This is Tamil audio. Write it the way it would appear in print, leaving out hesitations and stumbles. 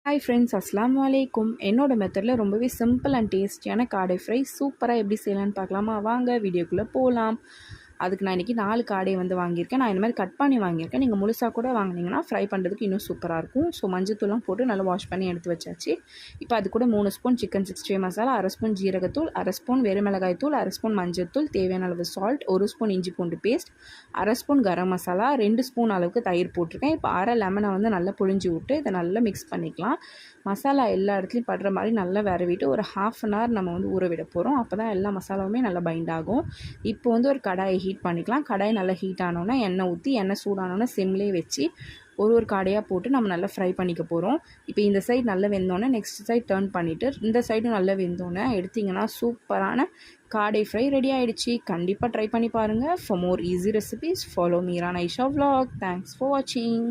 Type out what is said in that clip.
ஹாய் ஃப்ரெண்ட்ஸ், அஸ்ஸலாமு அலைக்கும். என்னோட மெத்தடில் ரொம்பவே சிம்பிள் அண்ட் டேஸ்டியான காடை ஃப்ரை சூப்பராக எப்படி செய்யலான்னு பார்க்கலாமா? வாங்க வீடியோக்குள்ளே போகலாம். அதுக்கு நான் இன்றைக்கி 4 காடை வாங்கியிருக்கேன். நான் இந்த மாதிரி கட் பண்ணி வாங்கியிருக்கேன். நீங்கள் முழுசாக கூட வாங்கினீங்கன்னா ஃப்ரை பண்ணுறதுக்கு இன்னும் சூப்பராக இருக்கும். ஸோ மஞ்சத்தூள்லாம் போட்டு நல்லா வாஷ் பண்ணி எடுத்து வச்சாச்சு. இப்போ அது கூட 3 ஸ்பூன் சிக்கன் 65 மசாலா, அரை ஸ்பூன் ஜீரகத்தூள், அரை ஸ்பூன் வெறுமிளகாய் தூள், அரை ஸ்பூன் மஞ்சத்தூள், தேவையான அளவு சால்ட், 1 ஸ்பூன் இஞ்சி பூண்டு பேஸ்ட், அரை ஸ்பூன் கரம் மசாலா, 2 ஸ்பூன் அளவுக்கு தயிர் போட்டிருக்கேன். இப்போ அரை லெமனை நல்லா புழிஞ்சு விட்டு இதை நல்லா மிக்ஸ் பண்ணிக்கலாம். மசாலா எல்லா இடத்துலையும் படுற மாதிரி நல்லா விரவிட்டு ஒரு ½ அன் ஹவர் நம்ம ஊற விட போகிறோம். அப்போ தான் எல்லா மசாலாவுமே நல்லா பைண்ட் ஆகும். இப்போ ஒரு கடாயை ஹீட் பண்ணிக்கலாம். கடாய் நல்லா ஹீட் ஆனோன்னா எண்ணெய் ஊற்றி, எண்ணெய் சூடானோன்னா சிம்லேயே வச்சு ஒரு காடையாக போட்டு நம்ம நல்லா ஃப்ரை பண்ணிக்க போகிறோம். இப்போ இந்த சைடு நல்லா வெந்தோன்னே நெக்ஸ்ட் சைடு டர்ன் பண்ணிவிட்டு இந்த சைடும் நல்லா வெந்தோன்னே எடுத்திங்கன்னா சூப்பரான காடை ஃப்ரை ரெடி ஆகிடுச்சு. கண்டிப்பாக ட்ரை பண்ணி பாருங்கள். For more easy recipes follow Meera Naisha vlog. Thanks for வாட்சிங்.